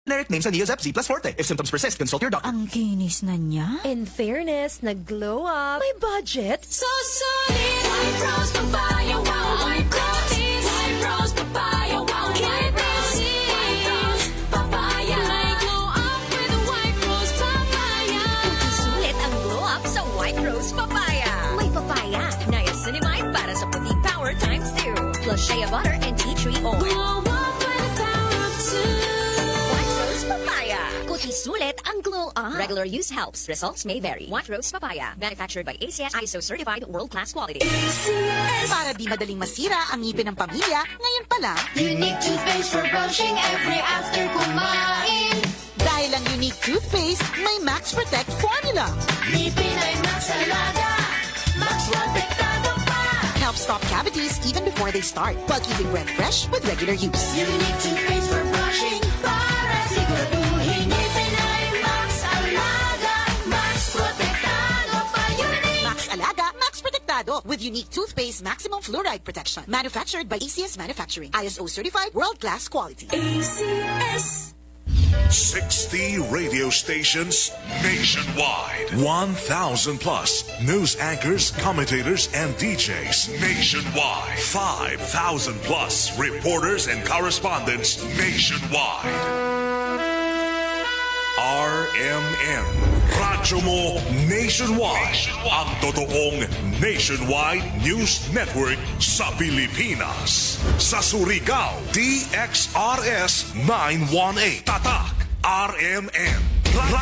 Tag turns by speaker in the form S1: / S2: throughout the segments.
S1: Generic name sa Neozep Z Plus Forte. If symptoms persist, consult your doctor.
S2: Ang kinis na niya.
S3: In fairness, nag-glow up. May budget.
S4: So solid. White Rose Papaya, wow. White Rose. White Rose Papaya, wow. White Rose. White Rose Papaya. May glow up with the White Rose Papaya.
S3: Sulit ang glow up sa White Rose Papaya. May papaya, niacinamide para sa puti power times 2. Plus shea butter and tea tree oil.
S4: Glow up with the power of 2.
S3: White Rose Papaya. Kuti sulit ang glow up. Regular use helps. Results may vary. White Rose Papaya. Manufactured by ACS ISO certified world-class quality.
S2: Para di madaling masira ang ngipin ng pamilya, ngayon pa lang,
S4: Unique toothpaste for brushing every after kumain.
S2: dahil ang unique toothpaste, may Max Protect formula.
S4: Ngipin ay Max Alaga. Max Protektado pa.
S2: Helps stop cavities even before they start, while keeping breath fresh with regular use.
S4: Unique toothpaste for brushing. Para siguraduhin ngipin ay Max Alaga. Max Protektado pa. Unique.
S2: Max Alaga, Max Protectado with unique toothpaste maximum fluoride protection. Manufactured by ACS Manufacturing. ISO certified world-class quality.
S4: ACS.
S5: 60 radio stations nationwide. 1,000 plus news anchors, commentators, and DJs nationwide. 5,000 plus reporters and correspondents nationwide. RMN. Radyo mo nationwide. Ang totoong nationwide news network sa Pilipinas. Sa Surigao, DXRS 918. Tatak RMN.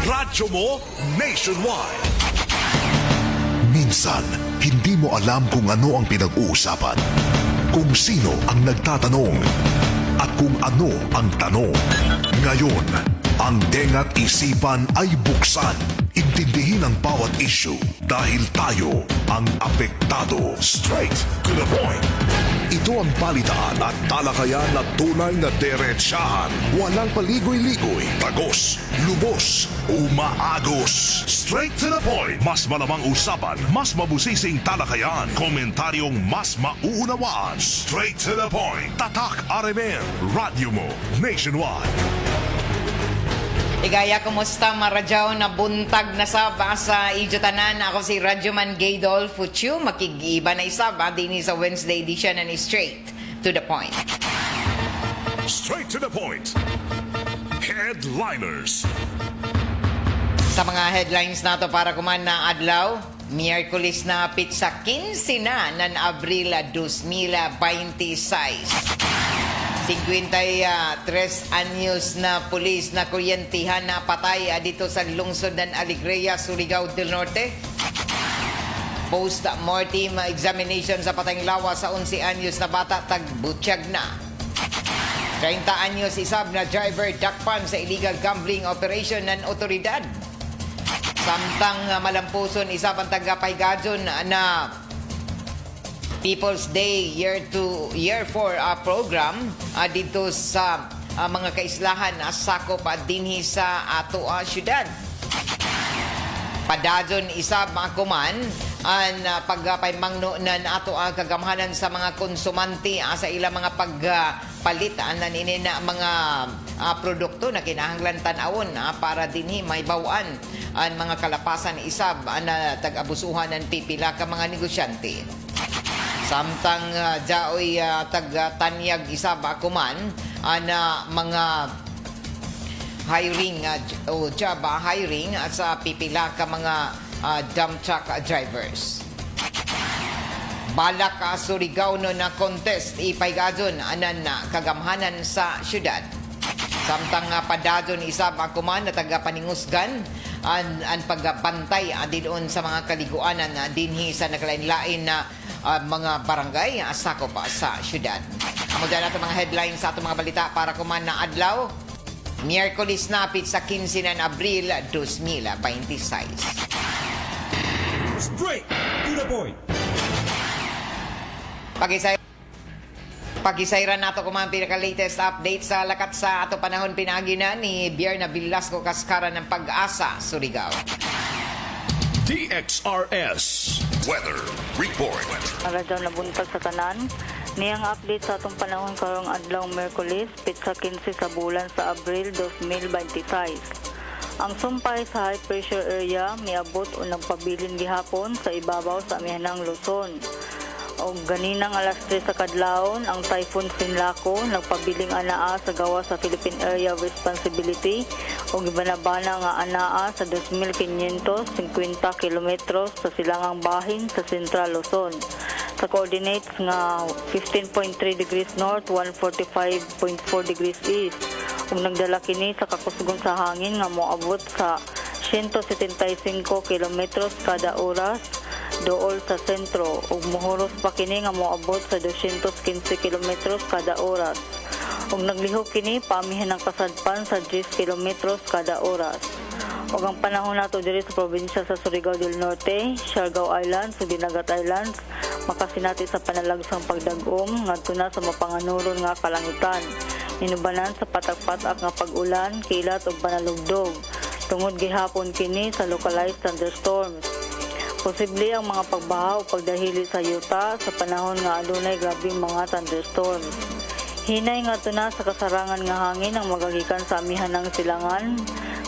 S5: Radyo mo nationwide.
S6: Minsan, hindi mo alam kung ano ang pinag-uusapan, kung sino ang nagtatanong, at kung ano ang tanong. Ngayon, ang tenga't isipan ay buksan. Intindihin ang bawat issue dahil tayo ang apektado. Straight to the point. Ito ang balitaan at talakayan na tunay na diretsahan. Walang paligoy-ligoy, tagos, lubos, umaagos. Straight to the point. Mas malamang usapan, mas mabusising talakayan, komentaryong mas mauunawaan. Straight to the point. Tatak RMN. Radyo mo nationwide.
S7: Igaya, kumusta maradyaw na buntag na saba sa Idyotanan? Ako si Radyoman Gaydol Fuchu, makigiba na isaba din sa Wednesday edition and straight to the point.
S5: Straight to the point. Headliners.
S7: Sa mga headlines nato para kuman na adlaw, Miyerkules na pit sa 15 na ng Abril 2026. 53 anyos na pulis na kuryentihan na patay dito sa lungsod ng Alegria, Surigao del Norte. Post-mortem examination sa patayng lawa sa 11 anyos na bata tagbutsyag na. 30 anyos isab na driver dakpan sa illegal gambling operation ng otoridad. Samtang malampuson isab ang tagapaygadyon na People's Day Year 4 program dito sa mga kaislahan sakop dinhi sa ato syudad. Padadyon isab kuman ang pagpaymangno nan ato kagamhanan sa mga konsumante sa ilang mga pagpalit na ninina mga produkto na kinahanglan tan-awon para dinhi may bawaan ang mga kalapasan isab na tag-abusuhan ng pipila ka mga negosyante. Samtang jaoy tag-tanyag isab kuman na mga hiring o job hiring sa pipila ka mga dump truck drivers. Balak Surigao no na contest ipaygadon anan kagamhanan sa syudad. Samtang padadon isab kuman na taga-paningusgan ang pagbantay dinon sa mga kaliguanan dinhi sa naglain-lain na mga barangay sakop sa syudad. Amo dyan natin mga headlines sa atong mga balita para kuman na adlaw. Miyerkules na pit sa 15 ng Abril 2026.
S8: Straight to the point.
S7: Pagisayran nato kuman pinaka-latest update sa lakat sa ato panahon pinagina ni Bierna Velasco Cascara ng Pag-asa, Surigao.
S5: DXRS Weather Report.
S9: Para daw nabuntag sa tanan
S8: Niyang update sa atong panahon karong adlaw Miyerkules, pitsa 15 sa bulan sa Abril 2026. Ang sumpay sa high pressure area miabot o nagpabilin gihapon sa ibabaw sa amihanang Luzon. O ganinang alas 3 sa kadlawon, ang Typhoon Sinlaco nagpabiling anaa sa gawa sa Philippine Area of Responsibility o gibanabana nga anaa sa 2,550 kilometros sa silangang bahin sa Central Luzon. Sa coordinates nga 15.3 degrees north, 145.4 degrees east. Ug nagdala kini sa kakusgon sa hangin nga moabot sa 175 kilometros kada oras dool sa sentro ug mohuros pa kini nga moabot sa 215 kilometros kada oras. Ug naglihok kini paamihan ng kasadpan sa 10 kilometros kada oras. Ug ang panahon nato diri sa probinsya sa Surigao del Norte, Siargao Islands, ug Dinagat Islands, makasinati sa panalagsang pagdagom ngadto na sa mapanganuron nga kalangitan. Inubanan sa patak-patak nga pag-ulan, kilat ug panalugdog. Tungod gihapon kini sa localized thunderstorms. Posible ang mga pagbaha o pagdahili sa yuta sa panahon nga adunay grabing mga thunderstorms. Hinay ngadto na sa kasarangan nga hangin ang magagikan sa amihanang silangan,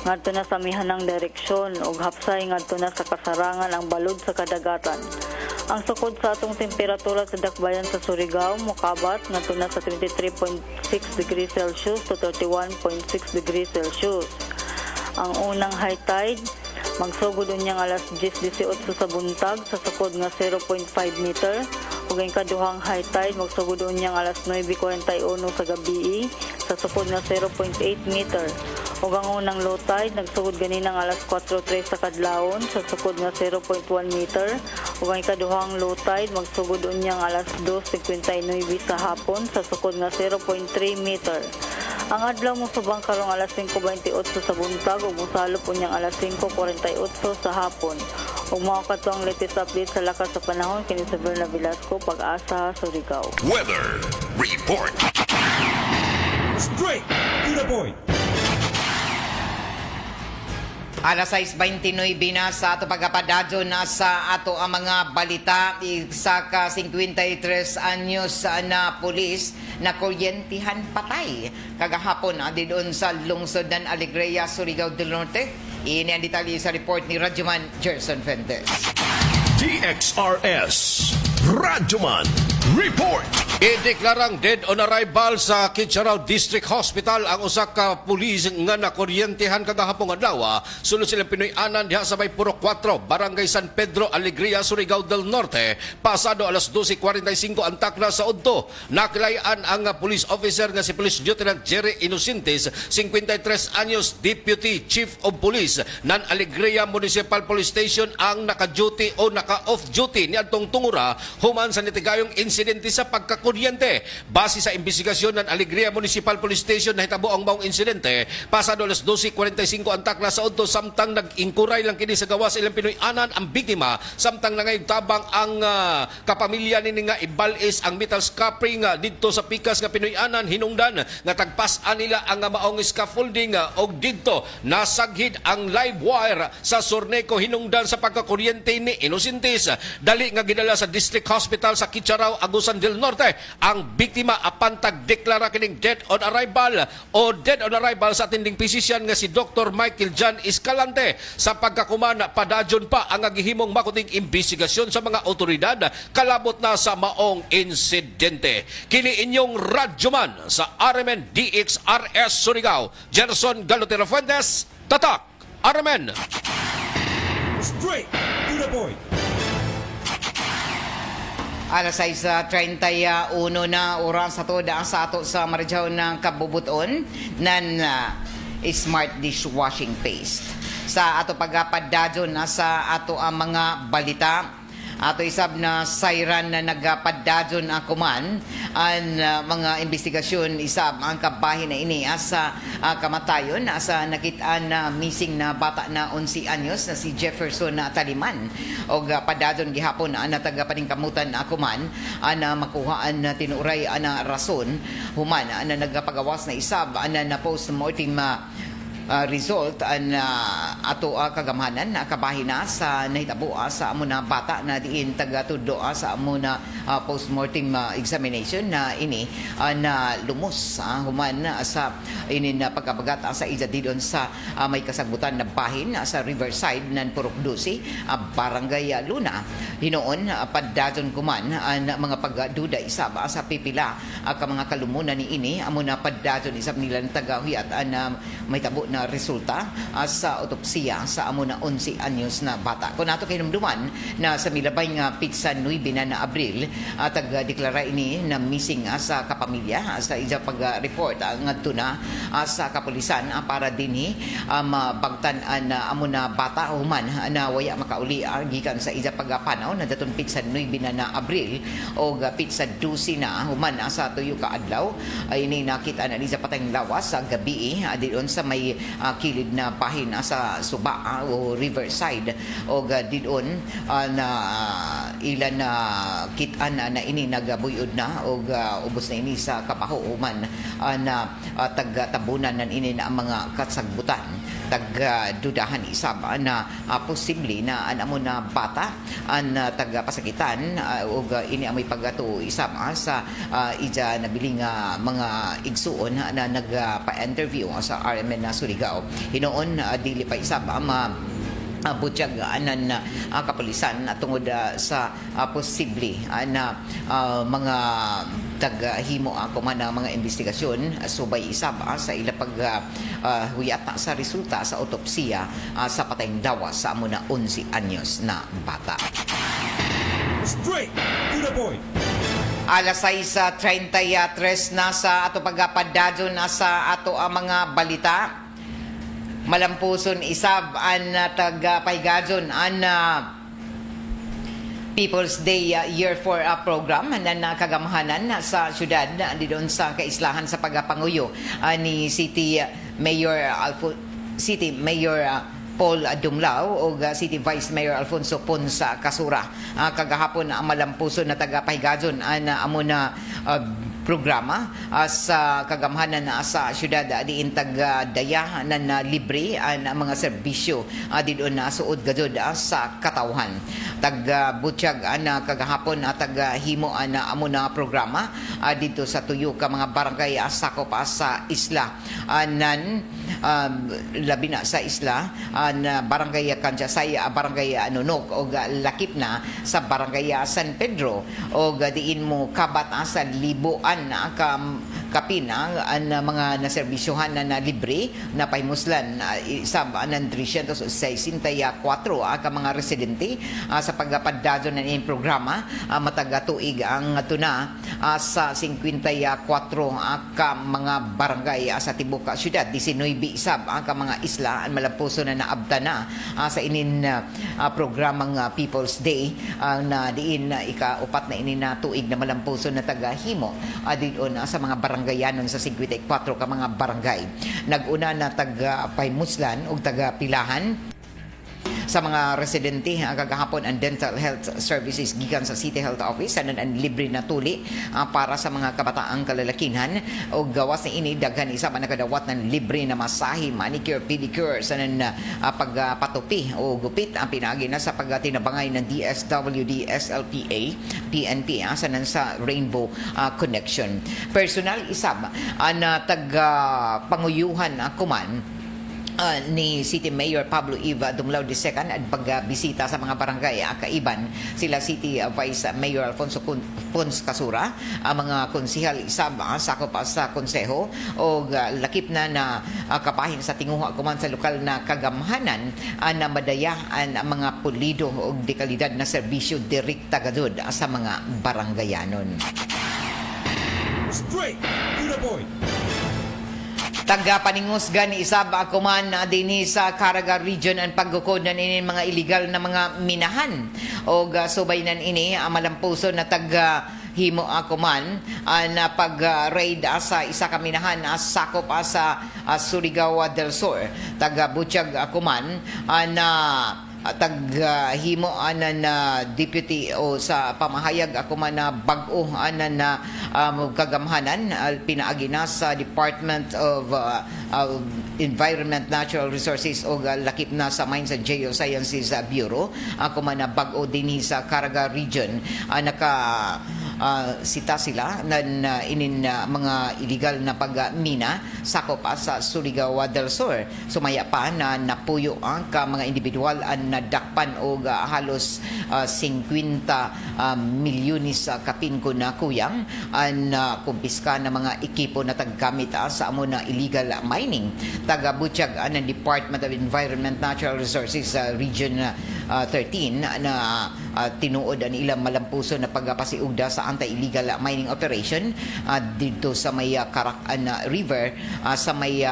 S8: ngadto na sa amihanang direksyon ug hapsay ngadto na sa kasarangan ang balod sa kadagatan. Ang sukod sa atong temperatura sa dakbayan sa Surigao mokabat ngadto na sa 23.6 degrees Celsius to 31.6 degrees Celsius. Ang unang high tide magsugod unyang alas 10:18 sa buntag sa sukod nga 0.5 meter ug ang kaduhang high tide magsugod unyang alas 9:41 sa gabii sa sukod nga 0.8 meter ug ang unang low tide nagsugod ganinang alas 4:03 sa kadlawon sa sukod nga 0.1 meter ug ang kaduhang low tide magsugod unyang alas 2:59 sa hapon sa sukod nga 0.3 meter. Ang adlaw mo subang karong alas 5:28 sa buntag ug mosalop unyang alas 5:48 sa hapon. Ug mao kadto ang latest update sa lakas sa panahon kini sa Berna Velasco, Pag-asa, Surigao.
S5: Weather Report.
S9: Straight to the point.
S7: Alas 6:29 na sa ato pagkapadadyo na sa ato ang mga balita. Isa ka 53 anyos na pulis na kuryentihan patay kagahapon doon sa lungsod ng Alegria, Surigao del Norte. Ini ang detalye sa report ni Radyoman Gerson Fuentes.
S5: DXRS Radyoman Report.
S10: Ideklarang dead on arrival sa Kitchener District Hospital ang usa ka pulis nga nakuryentehan kagahapon adlaw. Sunod silang Pinoy-anan diha sa may Purok 4, Barangay San Pedro, Alegria, Surigao del Norte. Pasado alas 12:45 ang takna sa udto. Nakilayan ang police officer nga si Police Lieutenant Jerry Inocentes, 53 anyos, Deputy Chief of Police ng Alegria Municipal Police Station ang naka-duty o naka-off duty niadtong tungura human sa nitigayong insidente sa pagkakuryente. Base sa investigasyon ng Alegria Municipal Police Station nahitabo ang maong insidente pasado alas 12:45 ang takna sa udto samtang nag-ingkuray lang kini sa gawas ilang Pinoy-anan ang biktima samtang nangayog tabang ang kapamilya nini nga ibalis ang metal scaffolding didto sa pikas nga Pinoy-anan hinungdan nga tagpas-an nila ang maong scaffolding og didto nasaghid ang live wire sa Sorneco hinungdan sa pagkakuryente ni Inocentes. Dali nga gidala sa District Hospital sa Kitchener, Agusan del Norte ang biktima apan tagdeklara kining dead on arrival o dead on arrival sa atinding physician nga si Dr. Michael John Escalante. Sa pagkakuman padadyon pa ang gihimong makuting investigasyon sa mga otoridad kalabot na sa maong insidente. Kini inyong radyoman sa RMN DXRS Surigao, Gerson Galotero Fuentes, Tatak RMN.
S9: Straight to the point.
S7: Alas 6:31 na oras sa toda sa ato sa Marijaw ng Kabubuton ng Smart Dishwashing Paste. Sa ato pagpadadyo na sa ato ang mga balita. Ato isab na siren na nagapadadyo na kuman ang mga investigasyon isab ang kabahin na ini asa kamatayon asa nakitaan na missing na bata na 11 anyos na si Jefferson na Taliman og padadyon gihapon na tagapaningkamutan na kuman ana makuhaan na tinuray ana rason human ana nagapagawas na isab ana na postmortem result an ato kagamhanan kabahina sa nahitabo sa amo na bata na diin taga-tudlo sa amo na postmortem examination na ini na lumos human sa ini na pagkabagat sa ija didon sa may kasagutan na bahin sa Riverside nan Purok Dusi, Barangay Luna. Hinoon paddajon kuman ang mga pagduda isab sa pipila ka mga kalumunan ni ini amo na paddajon isab nila taga-huyat na may tabo na resulta sa otopsiya sa amo na 11 anyos na bata. Kung nato kinumduman na sa milabay nga pizza 9 na Abril tag-deklara ini na missing sa kapamilya sa ija pag-report ngadto na sa kapulisan para dinhi mabagtan na amo na bata human na waya makauli gikan sa ija pagpanaw na daton pizza 9 na Abril o pizza 12 na human sa tuyo ka adlaw ay ini nakita na sa patayng lawas sa gabi diyon sa may kilid na bahin sa Suba o Riverside o diyon na ilan na kitaan na ini nagabuyod na o ubos na ini sa kapaho human na taga-tabunan nan ini na mga kasagbutan tag-dudahan isab na posible na amo na bata ang taga-pasakitan o ini amoy paggato isab sa ija nabiling mga igsuon na nagpa-interview sa RMN na Surigao. Hinoon dili pa isab butyag anan kapulisan tungod sa posible na mga taghimo ako man ang mga investigasyon subay isab sa ila pag huyata sa resulta sa otopsiya sa patayng dawas sa amo na 11 anyos na bata.
S9: Straight to the point.
S7: Alas 6:33 na sa ato pagpadadyon na sa ato mga balita. Malampuson isab an taga-paygadyon an People's Day Year 4 program na nakagamhanan sa syudad doon sa kaislahan sa pagpanguyo ni City Mayor Paul Dumlao o City Vice Mayor Alfonso Ponsa Kasura. Kagahapon ang malampuson na taga-paygadyon an amo na programa sa kagamhanan sa syudad diin tag-daya na libre ang mga serbisyo didon na suod gajud sa katawhan. Tag-butyag na kagahapon tag-himo na amo na programa dito sa tuyo ka mga barangay sakop sa isla nan labi na sa isla na barangay Kanjasay, barangay Nunok o lakip na sa barangay San Pedro o diin mo kabat sa libuan na kapin ang mga naserbisyuhan na libre na pahimuslan isab ng 364 ka mga residente sa pagpadadyo ng inyong programa matagatuig ang tuna sa 54 ka mga barangay sa tibok syudad 19 isab ka mga isla ang malampuso na naabta na sa inin programang People's Day na diin ika-upat na inin na tuig na malampuso na tagahimo diyon sa mga baranggayanon sa 54 ka mga barangay. Nag-una na taga-paymuslan o taga-pilahan sa mga residente kagahapon ang dental health services gikan sa City Health Office anan ang libre na tuli para sa mga kabataang kalalakihan o gawas ni ini daghan isa man nakadawat ng libre na masahe, manicure, pedicure sanan pagpatupi o gupit ang pinagi na sa pagtinabangay ng DSWD, SLPA, PNP sanan sa Rainbow Connection. Personal isab na taga-panguyuhan kuman ni City Mayor Pablo Eva Dumlao II at pagbisita sa mga barangay kaiban sila City Vice Mayor Alfonso Pons Kasura, ang mga konsehal isab sakop sa konseho o lakip na kapahin sa tinguha kuman sa lokal na kagamhanan na madayaan ang mga pulido o dekalidad na serbisyo direkta gadud sa mga baranggayanon.
S9: Straight to the point.
S7: Taga-paningusgan ni isab akuman dinhi sa Caraga Region ang paggukod na ini mga illegal na mga minahan o subay nan ini malampuso na himo akuman na pag-raid sa isa ka minahan sakop sa Surigao del Sur. Taga-butyag akuman na taghimo anan na deputy o sa pamahayag ako man na bag-o anan na kagamhanan pinaagi na sa Department of Environment, Natural Resources o lakip na sa Mines and Geosciences Bureau. Ako man na bag-o din sa Caraga Region. Sita sila na inin mga illegal na pagmina sakop sa Surigao del Sur. Sumaya pa na napuyo ang mga individual ang nadakpan og halos 50 milyones kapinko na kuyang ang kumpiska na mga ekipo na taggamit sa amo na illegal mining. Taga-Butchag ang Department of Environment, Natural Resources Region 13 na tinuod ang ilang malampuso na pagpasiugda sa anti-illegal mining operation dito sa may Caracan River sa may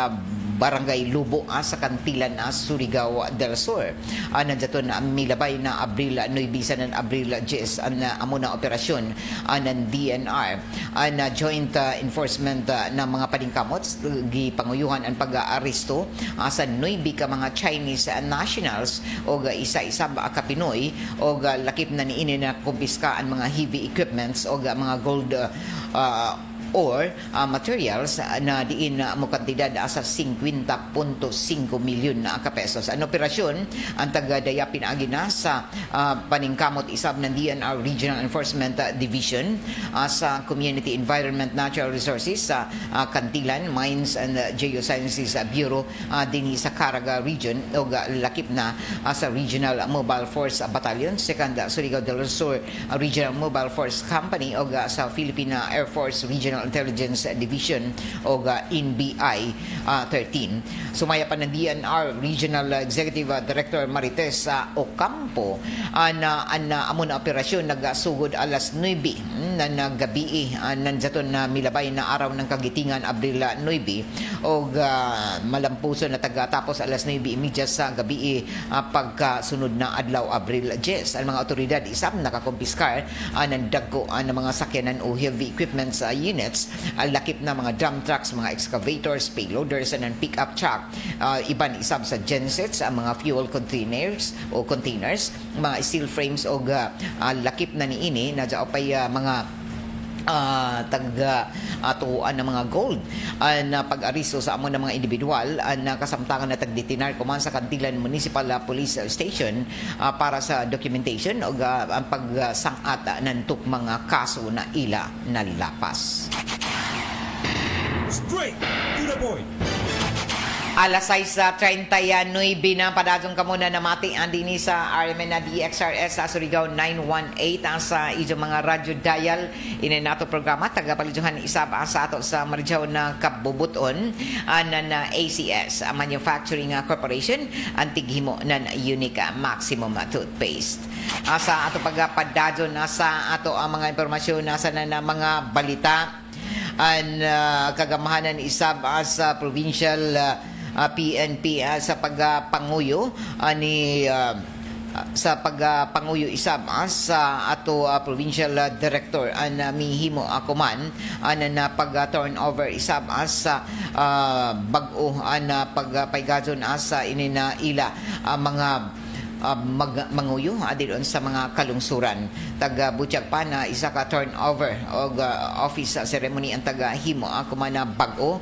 S7: Barangay Lubo sa Kantilan Surigao del Sur. Nandiyaton milabay na Abril 9 ng Abril 10 ang amo na operasyon ng DNR. Ang joint enforcement ng mga paningkamot gipanguyuhan ang pag-aaresto sa 9 ka mga Chinese nationals o isa-isa ka Pinoy o lakip na niini na kumpiska ang mga heavy equipments o mga gold or materials na diin mo kantidad sa 50.5 milyon na pesos. Ang operasyon ang taga-daya pinaagi na sa paningkamot isab ng DNR Regional Enforcement Division sa Community Environment Natural Resources sa Kantilan Mines and Geosciences Bureau din sa Caraga Region o lakip na sa Regional Mobile Force Battalion, 2nd Surigao del Sur Regional Mobile Force Company o sa Philippine Air Force Regional Intelligence Division o NBI 13. Sumaya pa ng DNR Regional Executive Director Marites Ocampo na amo na operasyon nagasugod alas 9 na gabi nandiyaton na milabay na araw ng kagitingan Abril 9 o malampuso na tagatapos alas 9:30 sa gabi pagkasunod na adlaw Abril 10. Ang mga otoridad isab nakakumpiskar ng dagko ng mga sakyanan o heavy equipments units, lakip na mga dump trucks, mga excavators, payloaders, and pick-up truck. Iban isab sa gensets, ang mga fuel containers, mga steel frames o lakip na niini na pay mga taga-tuan ng mga gold na pag-aristo sa amo ng mga individual na kasamtangan na tagdetinar kuman sa Kantilan Municipal Police Station para sa documentation o ang pagsangat ng mga kaso na ila nalapas.
S9: Straight to the point.
S7: Alas 6:39 na padagong kamo na namati andini sa RMN na DXRS sa Surigao 918 sa ijo mga radyo dial ini nato programa tagapalijuhan isab sa ato sa Marijaw na kabubuton na ACS Manufacturing Corporation antighimo nan Unique Maximum Toothpaste. Sa ato pagpadadyon sa ato ang mga impormasyon nasa na mga balita ang kagamahanan isab sa provincial PNP sa pagpanguyo sa pagpanguyo isab sa ato provincial director an mihimo akuman na pag-turnover isab sa bag-o na pagpaygazon sa inina ila mga manguyo adilon sa mga kalungsuran. Taga-Butchag pa na isa ka turnover o office ceremony ang taga-himo kumana bag-o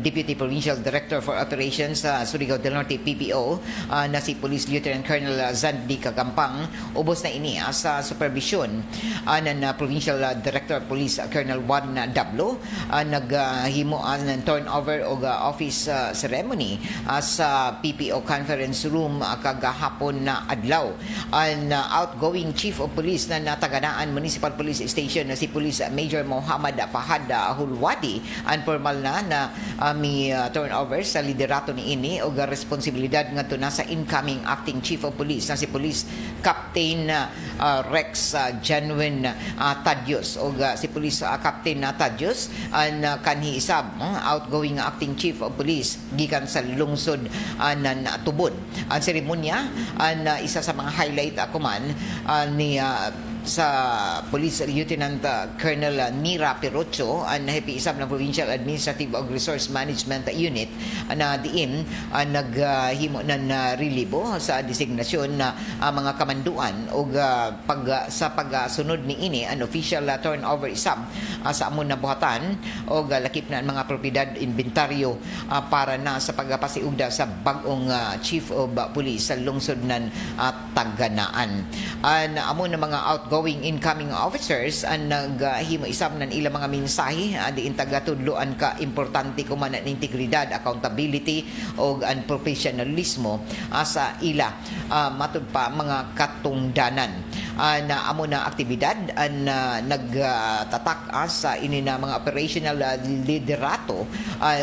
S7: Deputy Provincial Director for Operations sa Surigao del Norte PPO na si Police Lieutenant Colonel Zandi Kagampang ubos na ini sa supervision ng Provincial Director Police Colonel Juan Dablo naghimo ng turnover o office ceremony sa PPO conference room kagahapon na adlaw. Ang outgoing Chief of Police na nataganaan Municipal Police Station na si Police Major Muhammad Fahad Hulwadi ang formal na mi turnover sa liderato ni ini o responsibilidad ngadto na sa incoming acting Chief of Police na si Police Captain Rex Genuine Tadios o si Police Captain Tadios ang kanhi isab outgoing acting Chief of Police gikan sa lungsod ng Tubod. Ang seremonya na isa sa mga highlight ako man ni sa Police Lieutenant Colonel Nira Perocho ang nahipiisab ng Provincial Administrative ug Resource Management Unit na diin naghimo ng relibo sa designasyon na mga kamanduan ug sa pagsunod ni ini an official turnover isab sa amon na buhatan ug lakip na ang mga propiedad inventaryo para na sa pagpasiugda sa bag-ong Chief of Police sa lungsod ng Taganaan. Ang amon na mga outgoing incoming officers ang naghimo isab ng ilang mga mensahe diin tagatudloan ka importante kuman ang integridad, accountability ug ang professionalismo sa ila matud pa mga katungdanan na amo na aktibidad ang nagtatak sa ini na mga operational liderato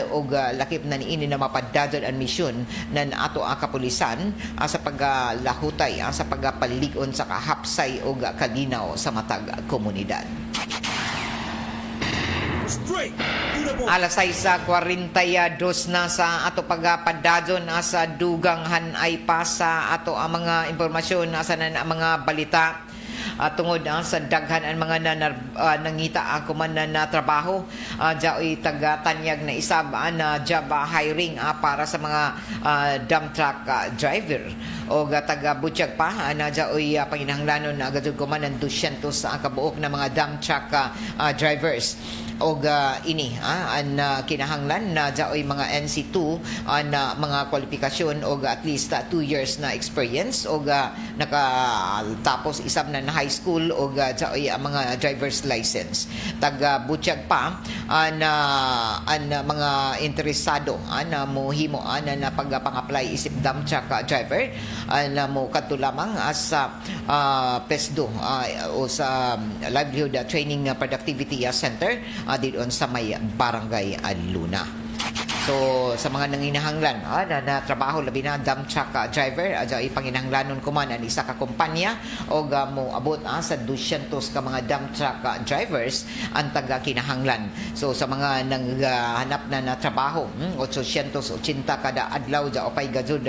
S7: ug lakip na niini na mapadadon ang misyon ng ato kapulisan sa paglalahutay sa pagpaligon sa kahapsay ug kalinaw sa matag komunidad.
S9: Straight to the point.
S7: Alas 6:42 na sa ato pagpadadon sa dugang hanay pa sa ato ang mga impormasyon sa mga balita tungod sa daghan ang mga nangita ang kumanan na trabaho jaoy tagatanyag na isab na job hiring para sa mga dump truck driver o taga Butchag pa na jaoy panginahanglanon na agad kumanan 200 ang kabuok na mga dump truck drivers og ini ang kinahanglan na jaoy mga NC2 na mga kwalifikasyon og at least 2 years na experience og nakatapos isab na high school og jaoy ang mga driver's license. Taga Butchag pa ang mga interesado na mohimo na pag-apply isip dump truck driver na mo kadto lamang sa PESDO o sa Livelihood Training Productivity Center didon sa may Barangay Luna. So sa mga nanginahanglan na trabaho labi na dump truck driver ay panginahanglanon ko man ang isa ka kumpanya o mo abot sa 200 ka mga dump truck drivers ang taga kinahanglan. So sa mga nanghanap na trabaho 880 kada adlaw ja opay gajud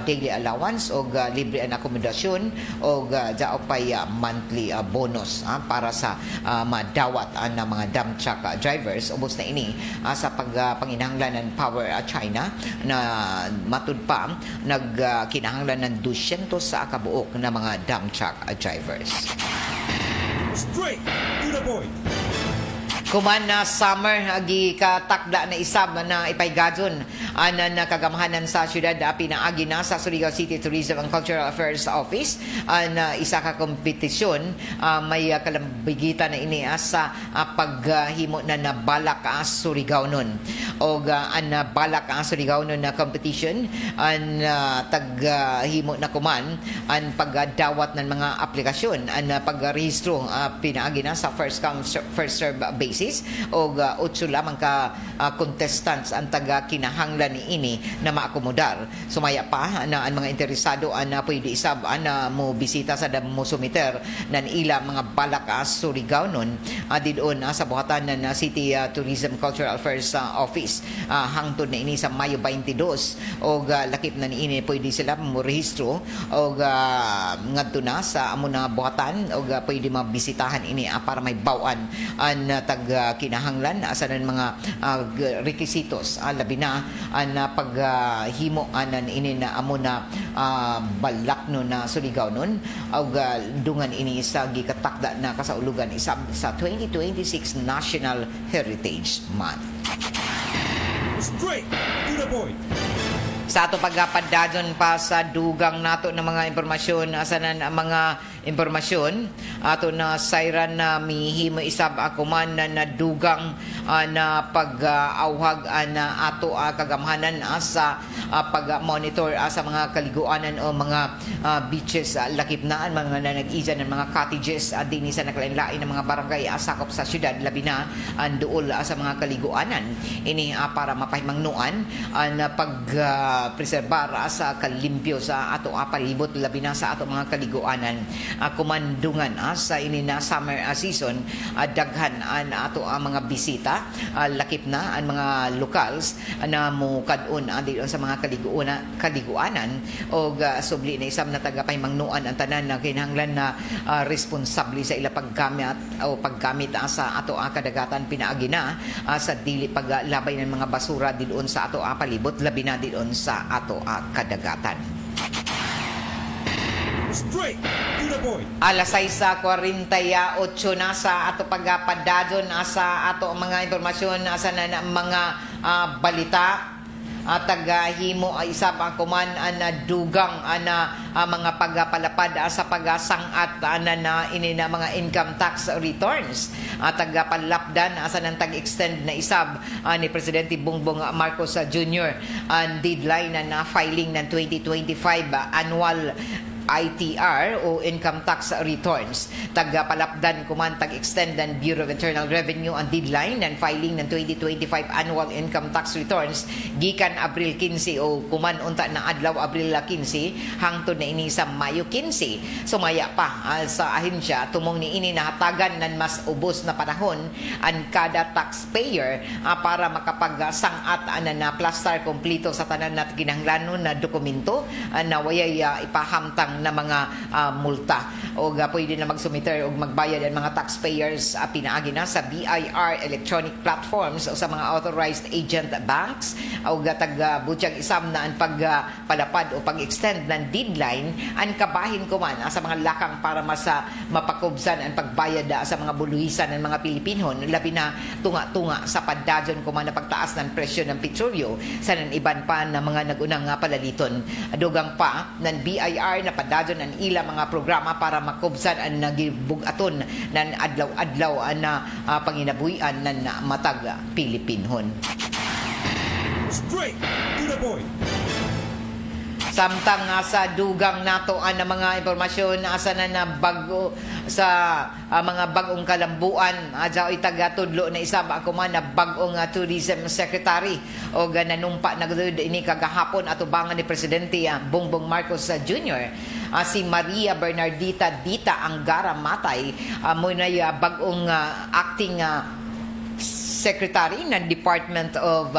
S7: daily allowance o libre ang akomodasyon o ja opay monthly bonus para sa madawat ang mga dump truck drivers. Ubos na ini sa panginahanglan ng Power China na matud pa nagkinahanglan ng 200 sa kabuok na mga dump truck drivers.
S9: Straight to the point.
S7: Kuman na summer agi katakda na isab na ipaygadon ana nakagamahanan sa syudad pinaagi na sa Surigao City Tourism and Cultural Affairs Office na isa ka kompetisyon may kalambigitan na ini sa paghimo na nabalak Surigao nun og an balak Surigao nun na competition an taghimo na kuman an pagdawat ng mga aplikasyon an pagrehistro pinaagi na sa first come first serve basis o 8 lamang ka contestants ang taga kinahanglan ni ini na maakomodar. Sumaya pa na ang mga interesado na pwede isab na mo bisita sa mo sumiter nan ila mga balak Surigao nun didon sa buhatan ng City Tourism Cultural Affairs Office hangtod na ini sa Mayo 22 o lakip na ni ini pwede sila mo rehistro o ngadto na sa amo na buhatan o pwede mabisitahan ini para may bawan ang tag kinahanglan sa mga requisitos labi na paghimo anan ini na amo na balak no na Surigao nun og dungan ini sa gikatakda na kasaulugan isa sa 2026 National Heritage Month.
S9: Straight to the point.
S7: Sa ato pagpadadon pa sa dugang nato ng mga impormasyon asanan ang mga impormasyon ato na sayran na mihimo isab akuman na dugang na pag-awhag na ato kagamhanan sa pag-monitor sa mga kaliguanan o mga beaches lakip na mga nanag-ijan ng mga cottages dinhi sa nakalain-lain ng mga barangay sakop sa syudad labi na ang duol sa mga kaliguanan ini para mapahimangnuan na pag preserbar sa kalimpyo sa ato palibot labi na sa ato mga kaliguanan kumandungan sa ini na summer season. Daghan ato ang mga bisita, lakip na ang mga locals na mukadon dito sa mga kaliguanan o subli na isam na tagapahimangnuan ang tanan na kinahanglan na responsable sa ila paggamit o paggamit sa ato kadagatan pinaagi na sa dili paglabay ng mga basura didoon sa ato palibot, labi na didoon sa ato kadagatan.
S9: Straight to the point.
S7: Alas 6:48 na sa ato pagpadadon sa ato mga impormasyon sa na mga balita. Tagahimo ay isa pa kuman na dugang mga pagpalapad sa pagsangat na ini na mga income tax returns. Tagapalapdan sa nang tag-extend na isab ni Presidente Bongbong Marcos Jr. ang deadline na filing ng 2025 annual ITR o income tax returns. Tagapalapdan kuman tag-extend ng Bureau of Internal Revenue ang deadline ng filing ng 2025 annual income tax returns gikan Abril 15 o kuman unta na adlaw Abril 15 hangtod na ini sa Mayo 15. Sumaya pa sa ahensya tumong ni ini nahatagan ng mas ubos na panahon ang kada taxpayer para makapagsangat na plastar kompleto sa tanan na kinahanglanon na dokumento na wayay ipahamtang na mga multa o pwede na magsumiter o magbayad ang mga taxpayers pinaagi na sa BIR electronic platforms o sa mga authorized agent banks o tag-butyag isam na ang pagpalapad o pag-extend ng deadline ang kabahin kuman sa mga lakang para mapakubsan ang pagbayad sa mga buluhisan ng mga Pilipinon labi na tunga-tunga sa paddajon kuman na pagtaas ng presyo ng petrolyo sa iban pa na mga nagunang palaliton. Dugang pa ng BIR na padadyon ang ila mga programa para makubsan ang nagibugaton ng adlaw-adlaw na panginabuhian ng matag Pilipinhon.
S9: Straight to the point.
S7: Samtang sa dugang nato ang mga impormasyon asa na bago sa mga bagong kalambuan adyaw itagatudlo na isa ba ako man na bagong tourism secretary o nanumpa na gud ini kagahapon atubangan ni Presidente Bongbong Marcos Jr. Si Maria Bernardita Dita Angara Matay mo na bagong acting secretary ng Department of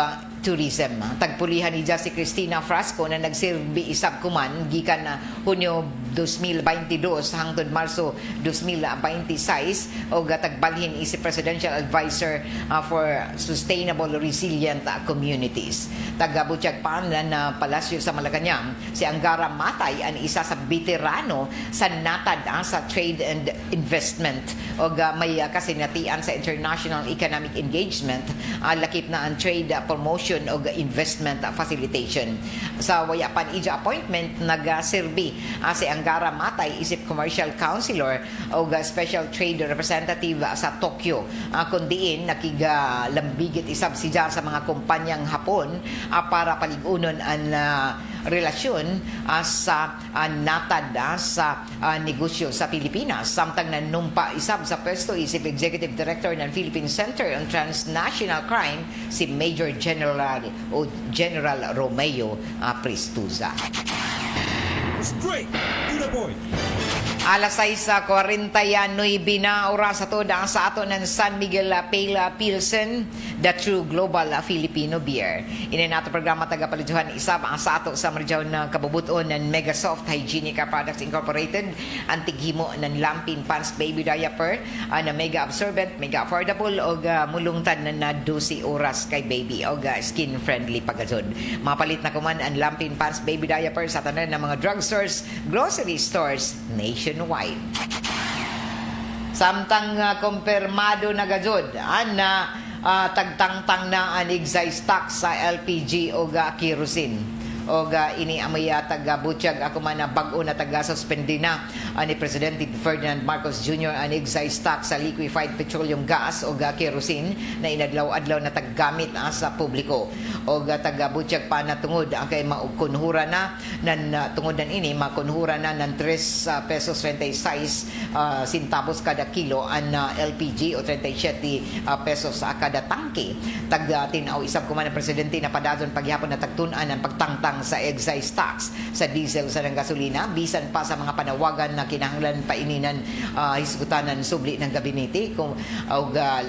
S7: Tourism. Tagpulihan ni si Cristina Frasco na nagsilbi isab kuman gikan na Hunyo 2022 hangtod Marso 2026 o tagbalhin si Presidential Advisor for Sustainable Resilient Communities. Tagabutyag pa na palasyo sa Malacanang, si Angara Matay ang isa sa veterano sa natad sa trade and investment o may kasinatian sa international economic engagement lakip na ang trade promotion o investment facilitation. Sa wayapan ija appointment nagserbi si Angara Matay isip commercial counselor o special trade representative sa Tokyo kundiin nakigalambigit isab siya sa mga kumpanyang Hapon para paligunon ang relasyon sa natad sa negosyo sa Pilipinas. Samtang nanumpa isab sa pwesto isip Executive Director ng Philippine Center on Transnational Crime si Major General Romeo Pristuza.
S9: Straight to the point.
S7: Alas 6:49 na oras sa ato ng San Miguel Pale Pilsen, the true global Filipino beer. Ini nato programa tagapaliduhan isab sa ato sa marjaw na kabubuton ng Megasoft Hygienic Products Incorporated, ang tighimo ng Lampin Pants Baby Diaper na mega absorbent, mega affordable o mulungtan na 12 oras kay baby o skin friendly pagazod. Mapalit na kuman ang Lampin Pants Baby Diaper sa tanan ng mga drugstores, grocery stores nationwide. Samtang kumpirmado na gajod na tagtangtang na ang excise tax sa LPG o kerosene. O ini amaya taga-butyag ako man na bag-o na taga-suspende na ni Presidente Ferdinand Marcos Jr. ang excise tax sa liquefied petroleum gas o kerosene na inadlaw-adlaw na taggamit sa publiko. O taga-butyag pa na tungod ang kay makunhura na tungod nan ini makunhura na ng 3 pesos 36 centavos kada kilo ang LPG o 37 pesos kada tangke. Tag-tinaw isab ko man ang Presidente na padadon paghapon na tagtun-an ang pagtangtang pagsamtang sa excise tax sa diesel sa ng gasolina bisan pa sa mga panawagan na kinahanglan paininan hisgutanan subli ng gabinete kung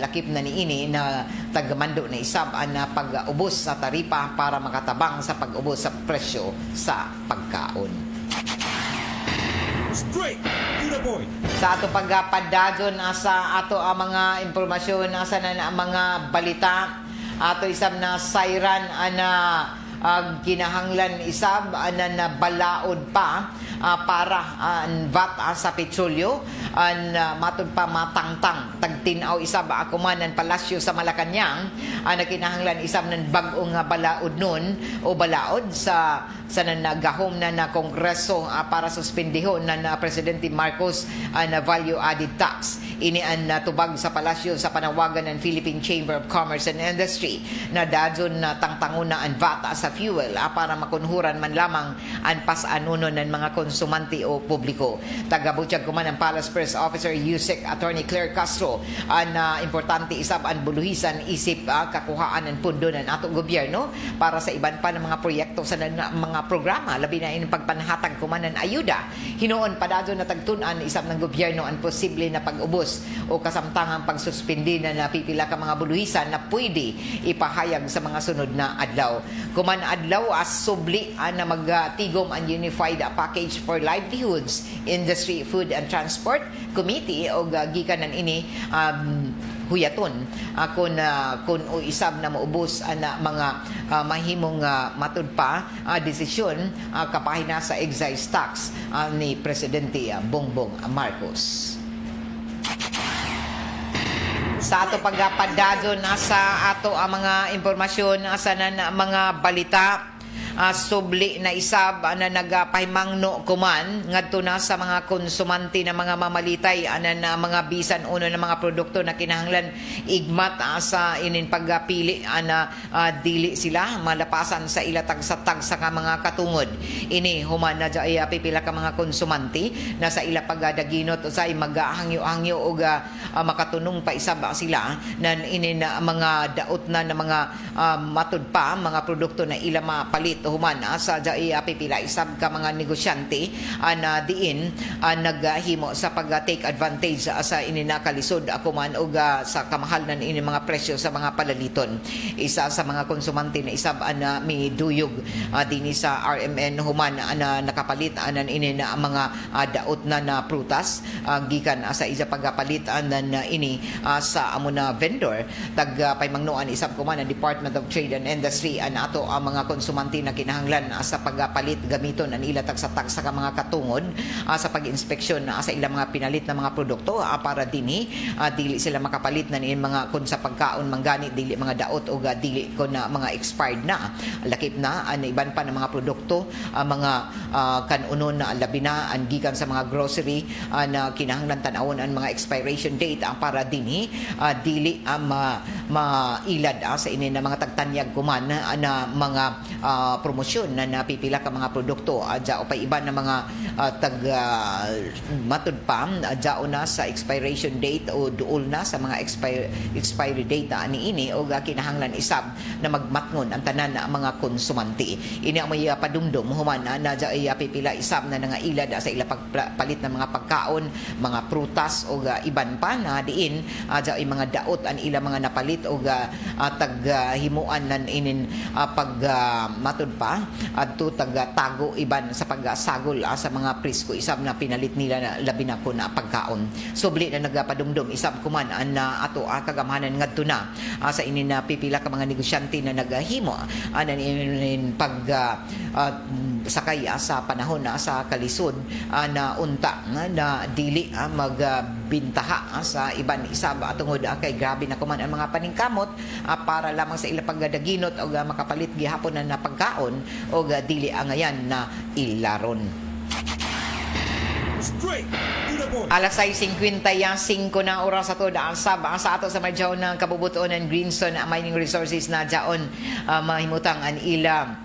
S7: lakip na niini na tagamando na isab na pag-ubos sa taripa para makatabang sa pag-ubos sa presyo sa pagkaon.
S9: Straight to the point.
S7: Sa ato pagpadadyon sa ato ang mga impormasyon sa na mga balita ato isab na siren na ginahanglan isab na balaod pa para VAT sa petrolyo matud pa matangtang tagtinaw isab ako man ang palasyo sa Malacañang nakinahanglan isab ng bag-o nga balaod nun o balaod sa nagahom na Kongreso para suspendihon na Presidente Marcos na value added tax. Ini ang natubag sa palasyo sa panawagan ng Philippine Chamber of Commerce and Industry na dadyon na tangtangon na ang VAT sa fuel para makunhuran man lamang ang pasanuno ng mga konsumante o publiko. Tagabutyag kuman ang Palace Press Officer USEC Attorney Claire Castro na importante isab ang buluhisan isip kakuhaan ng pundo ng atong gobyerno para sa iban pa ng mga proyekto sa mga programa labi na in pagpanhatag kuman ng ayuda. Hinoon padadyon na tagtun-an isab ng gobyerno ang posible na pag-ubos o kasamtangang pagsuspindi na napipila ka mga buluhisan na pwede ipahayag sa mga sunod na adlaw. Kuman adlaw subli na magtigom ang Unified Package for Livelihoods, Industry, Food and Transport Committee o gikanan ini huyaton kung o isab na maubos na mga mahimong matud pa desisyon kapahina sa excise tax ni Presidente Bongbong Marcos. Sa ato pagpadadyon sa ato ang mga impormasyon sa mga balita subli na isab na nagapahimangno kuman ngadto na sa mga konsumante na mga mamalitay na mga bisan uno na mga produkto na kinahanglan igmat sa inin pagpili na dili sila malapasan sa ilatag sa mga katungod. Ini human na ay pipila ka mga konsumante na sa ila pagdaginot usay magahangyo-hangyo og makatunong pa isab sila na inin mga daot na mga matud pa mga produkto na ila mapalit human sa pipila isab ka mga negosyante na diin naghimo sa pag-take advantage sa ininakalisod ako man og sa kamahal na ini mga presyo sa mga palaliton. Isa sa mga konsumante na isab na may duyog dinhi sa RMN human na nakapalit anan ini na mga daot na prutas gikan sa isa pagpalit anan ini sa amo na vendor tag paymangnuan isab ko man ang Department of Trade and Industry ato ang mga konsumante na kinahanglan sa pagpalit gamiton ang ilatag sa tax sa mga katungod sa pag-inspeksyon sa ilang mga pinalit na mga produkto para dinhi dili sila makapalit na niin mga kun sa pagkaon manggani dili mga daot o dili ko na mga expired na lakip na iban pa ng mga produkto mga kanunon na labi na ang gikan sa mga grocery na kinahanglan tan-awon ang mga expiration date para dinhi dili mailad sa ini na mga tagtanyag kuman na mga promosyon na napipila ka mga produkto o pa iba na mga matud pa dao na sa expiration date o duol na sa mga expiry date ni ini o kinahanglan isab na magmatngon ang tanan na mga konsumante. Ini ang may padumdum human na pipila isab na nga ilad sa ila pagpalit ng mga pagkaon, mga prutas o iban pa na diin mga daot ang ila mga napalit o taghimuan nan inin matud pa adto tago iban sa pagsagol sa mga presko isab na pinalit nila na labi na ko na pagkaon. Subli na nagapadumdum isab kuman na ato kagamhanan ngadto na sa inin na pipila ka mga negosyante na naghimo anan inin pag sakay sa panahon sa kalisod na unta na dili magbintaha sa iban isab tungod kay grabe na kuman ang mga paningkamot para lamang sa ila pagdaginot o makapalit gihapon na pagkaon o dili ngayan na ilaron.
S9: Straight to the point.
S7: Alas 6:50 na oras sa sa ato sa madyaw ng kabubuton ng Greenstone Mining Resources na dyaon mahimutang ang ila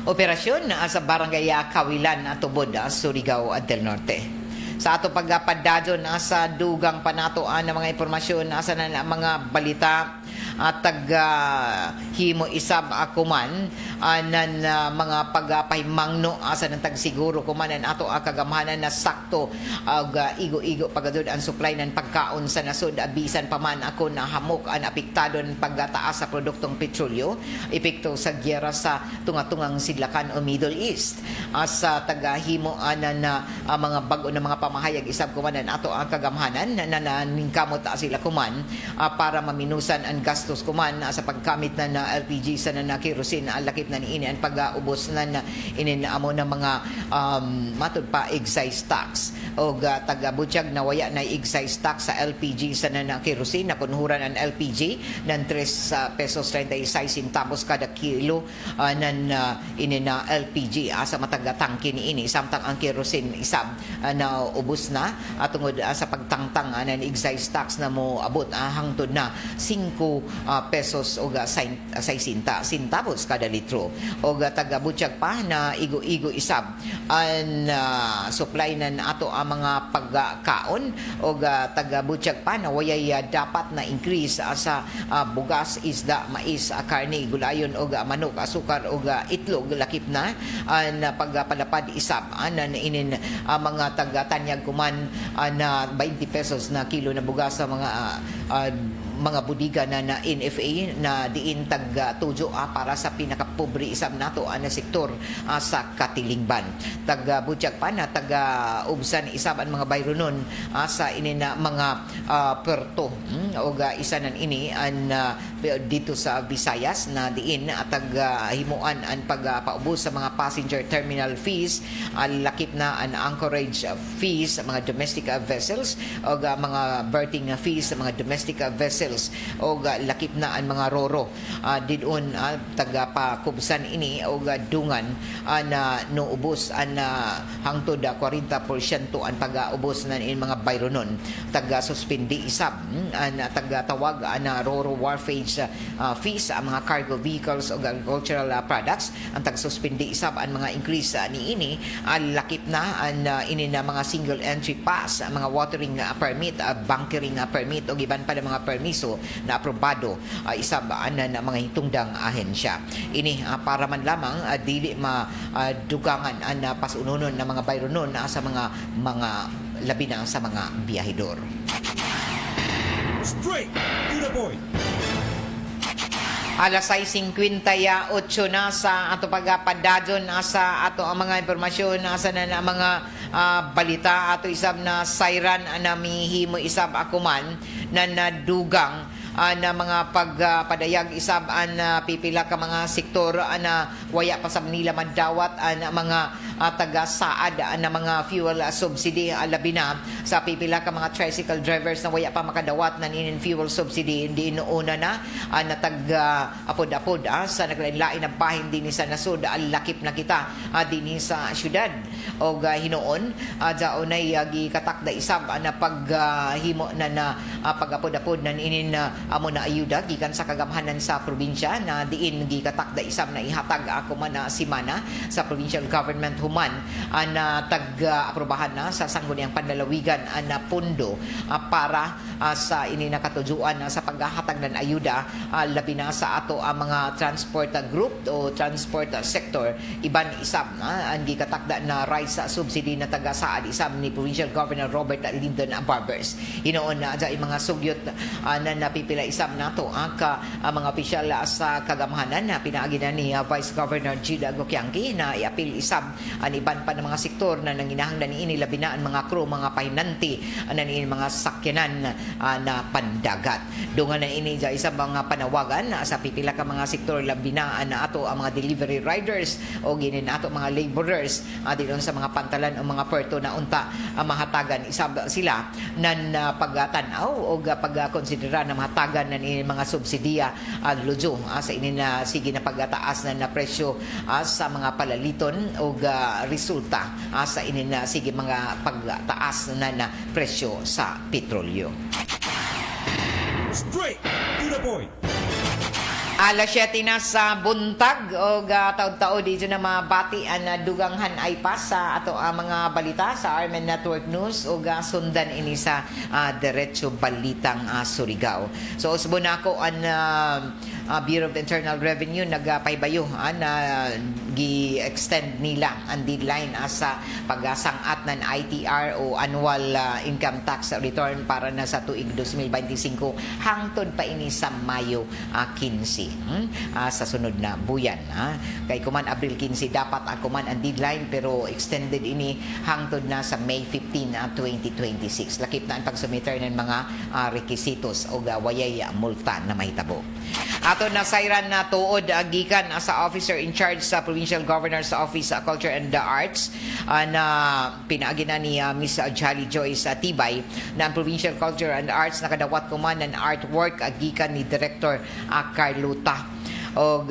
S7: operasyon sa barangay Kawilan Tubod, Surigao del Norte. Sa ato pagpadadyon sa dugang panatoan ng mga impormasyon sa mga balita himo isab akuman nan mga pagpahimangno asa ng tagsiguro kumanan ato kagamhanan na sakto igo-igo pagadud ang supply ng pagkaon sa nasod bisan pa man ako na hamok ang apektado ng pagtaas sa produktong petrolyo epekto sa gyera sa tunga-tungang sidlakan o Middle East sa tagahimo na mga bago na mga pamahayag isab kumanan ato ang kagamhanan na naningkamot sila kuman para maminusan ang gastos kuman sa pagkamit na LPG sa na kerosene lakip na niini ang pag-ubos na amo na mga matud pa excise tax o taga-Butchag na waya na excise tax sa LPG sa na kerosene na kunhuran ang LPG ng 3 pesos 36 centavos kada kilo ng ini na LPG sa matagatangki niini samtang ang kerosene isab na ubos na tungod sa pagtangtang ng excise tax na mo abot hangtod na 5 pesos o 60 centavos kada litro o taga-Butchag pa na igo-igo isab ang supply ng ato ang mga pagkaon o taga-Butchag pa na wayay dapat na increase sa bugas, isda, mais, karne, gulayon o manok, asukar o itlog lakip na pagpalapad isab na inin mga taga-Tanyag kuman na 20 pesos na kilo na bugas sa mga budiga na NFA na diin tag-tujo para sa pinakapobre isab nato na sektor sa Katilingban. Taga-Butchag pa na taga-ubsan isab ang mga bayronon sa ini na mga perto o isa nan ini an dito sa Visayas na diin taga-himuan ang pagpaubos sa mga passenger terminal fees lakip na ang anchorage fees sa mga domestic vessels o mga berthing fees sa mga domestic vessels o lakip na ang mga roro didon taga-pakubsan ini o dungan na nuubos ang hangtod 40% ang pag-ubos na in mga bayronon taga-suspindi isab ang taga-tawag na roro wharfage fees ang mga cargo vehicles o agricultural products ang taga-suspindi isab ang mga increase ni ini lakip na ang ini na mga single entry pass mga watering permit bunkering permit o giban pa ng mga permiso na aprobado isab na mga hitungdang ahensya ini para man lamang dili madugangan ang pasununon ng mga bayronon sa mga labi na sa mga biyahedor.
S9: Straight to the point.
S7: Alas 6:58 na sa ato pagpadadyon sa ato ang mga impormasyon sa na mga balita ato isab na siren na mihimo isab akuman na nadugang na mga pagpadayag isab an pipila ka mga sektor na waya pa sa Manila madawat ang mga taga-saad na mga fuel subsidy labi na sa pipila ka mga tricycle drivers na waya pa makadawat na inin fuel subsidy hindi noona na apod-apod sa naglain-lain na bahin din sa nasod lakip na kita din sa syudad o hinoon daonay gikatakda isab na paghimo na pag-apod-apod na inin amo na ayuda gikan sa kagamhanan sa probinsya na diin gikatakda isab na ihatag ako man na simana sa provincial government human na tag-aprobahan na sa sangguniang panlalawigan na pondo para sa ini nakatujuan sa paghahatag ng ayuda labi na sa ato ang mga transport group o transport sector iban isab ang gikatakda na rice subsidy na taga-saad isab ni Provincial Governor Robert Lyndon Barbers hinoon na dyan mga sugyot na napipila isab nato ang mga opisyal sa kagamhanan na pinaagi na ni Vice Governor Gida Gokyangki na iapil isab ang iban pa ng mga sektor na nanginahanglan ni labi na ang mga crew, mga pahinanti na ni mga sakyanan na pandagat. Dungan na ini dyan isang mga panawagan sa pipila ka mga sektor labi na ato ang mga delivery riders o ginin ato mga laborers dito sa mga pantalan o mga puerto na unta mahatagan isab sila nan pagtanaw o pagkonsidera na mahatagan na ni mga subsidiya lujo sa ini na sige na pagtaas na presyo sa mga palaliton o resulta sa ini na sige mga pagtaas na presyo sa petrolyo.
S9: Straight to the point.
S7: Alas 7 na sa buntag o taod-taod dito na mabati ang duganghan ay pa sa ato mga balita sa Armen Network News o sundan ini sa Diretso Balitang Surigao. So usbo na ako ang Bureau of Internal Revenue nagpaybayo na gi-extend nila ang deadline sa pagsangat ng ITR o annual income tax return para na sa tuig 2025 hangtod pa ini sa Mayo 15 sa sunod na buyan. Kay kuman Abril 15 dapat kuman ang deadline pero extended ini hangtod na sa May 15, 2026. Lakip na ang pagsumiter ng mga requisitos o wayay multa na mahitabo. Ato na sayran na tuod gikan sa officer in charge sa Provincial Governor's Office sa Culture and the Arts na pinaagi na ni Miss Jolly Joyce Tibay na ang Provincial Culture and Arts nakadawat kuman ng artwork gikan ni Director Carlota o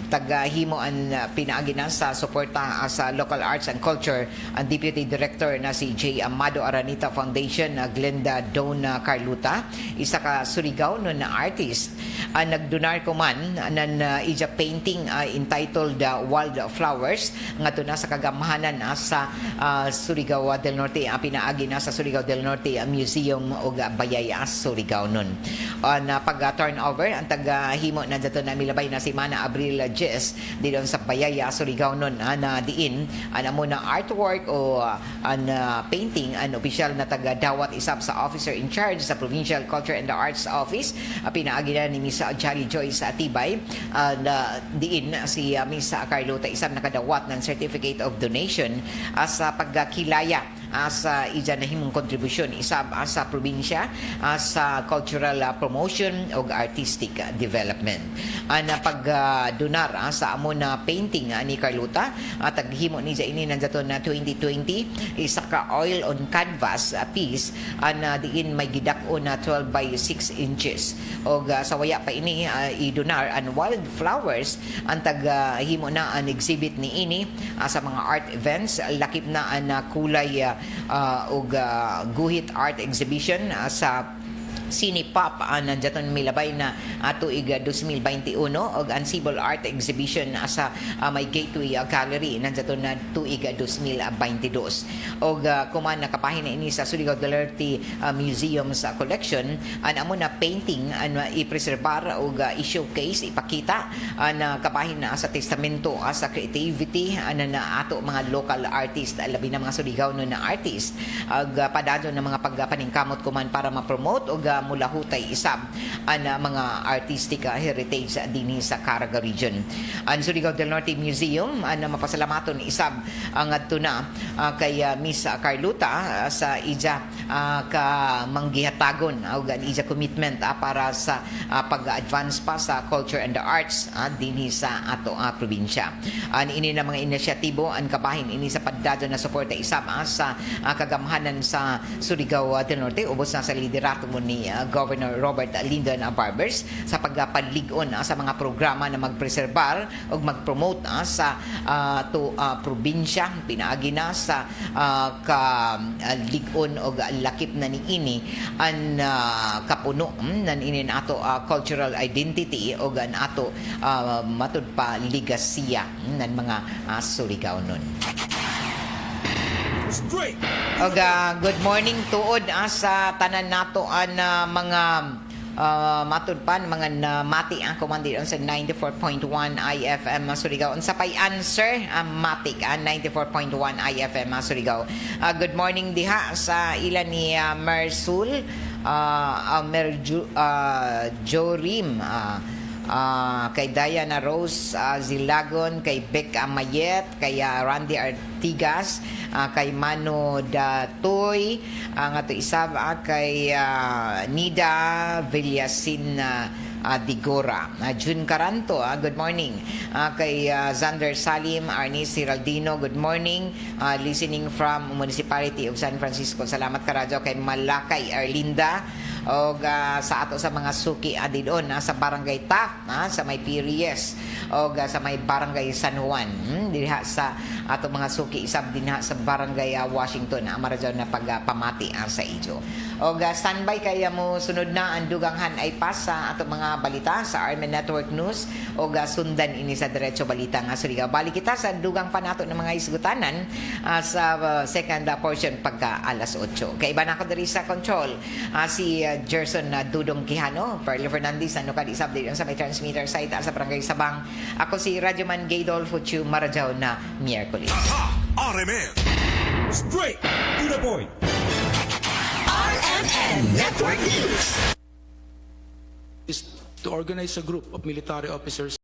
S7: tagahimo ang pinaagi na sa suporta sa local arts and culture ang Deputy Director na si J. Amado Aranita Foundation na Glenda Dona Carluta, isa ka Surigao nun na artist nagdonar ko man ng ija painting entitled Wildflowers nga na sa kagamahanan sa Surigao del Norte pinaagi na sa Surigao del Norte Museum o Bayaya Surigao nun na pag-turnover ang tagahimo na dato na milabay na si Mana Abril Jess dito sa Bayaya Surigao nun na diin mo na artwork o an painting an opisyal na taga-dawat isab sa officer in charge sa Provincial Culture and the Arts Office pinaagi na ni Miss Jolly Joyce Tibay na diin si Miss Carlota isab nakadawat ng Certificate of Donation sa pagkilaya sa ija na himong kontribusyon isab sa probinsya sa cultural promotion o artistic development. Na pagdonar sa amo na painting ni Carlota taghimo ni ini nandaton na 2020 isa ka oil on canvas piece na diin may gidak-o na 12 by 6 inches o sa waya pa ini idonar ang wildflowers ang taghimo na ang exhibit ni ini sa mga art events lakip na ang kulay og guhit art exhibition sa Cinepop nandiyaton milabay na tuig 2021 og ang Civil Art Exhibition sa may Gateway Gallery nandiyaton na tuig 2022 og kuman nakapahin na ini sa Surigao del Norte Museum sa collection amo na painting i-preserbar og i-showcase ipakita na kapahin na sa testamento sa creativity na ato mga local artist labi na mga Surigao no na artist og padado na mga pagpaningkamot kuman para ma-promote og mula hutay isab ang mga artistic heritage dinhi sa Caraga region. Ang Surigao del Norte Museum mapasalamaton isab ang adto na kay Miss Carlota sa ija ka manggihatagon o ija commitment para sa pag-advance pa sa culture and the arts dinhi sa ato probinsya. Ini na mga inisyatibo ang kabahin ini sa paddado na suporta isab sa kagamhanan sa Surigao del Norte ubos na sa liderato mo ni Governor Robert Lyndon Barbers sa pagpanlig-on sa mga programa na magpreserbar o mag-promote sa probinsya pinaagi na sa lig-on o lakip na ni ini ang kapuno nan ini ato cultural identity o gan ato matud pa ligasiya nan mga Surigao nun. Good morning tuod sa tanan nato ang mga matud pa mga mati ang komandi on sa 94.1 IFM Surigao unsa pay answer matik 94.1 IFM Surigao. Good morning diha sa ilan ni Mersul Jorim kay Diana Rose Zilagon, kay Beck Amayet, kay Randy Artigas, kay Mano Datoy, ang ato isab kay Nida Villasin Digora. June Caranto, good morning. Kay Zander Salim, Arnis Ciraldino, good morning. Listening from Municipality of San Francisco. Salamat karadyo kay Malakay Arlinda. o sa ato sa mga suki adidon sa barangay Taft sa may Piries o sa may barangay San Juan diha sa ato mga suki isab dinha sa barangay Washington maradyaw na pagpamati sa ijo o standby kaya mo sunod na ang duganghan ay pas sa ato mga balita sa Armen Network News o sundan ini sa Diretso Balita nga suliga balik kita sa dugang panato ng mga isgutanan sa second portion pagka alas 8 kay iba na ako diri sa control si Gerson Dudong Quijano, Perlo Fernandez, ano ka isab din sa may transmitter site sa Barangay Sabang. Ako si Radyoman Gaydol Fuchu Marajaw na Miyerkules.
S6: RMN
S9: Straight to the point.
S1: RMN Network News.
S11: Is to organize a group of military officers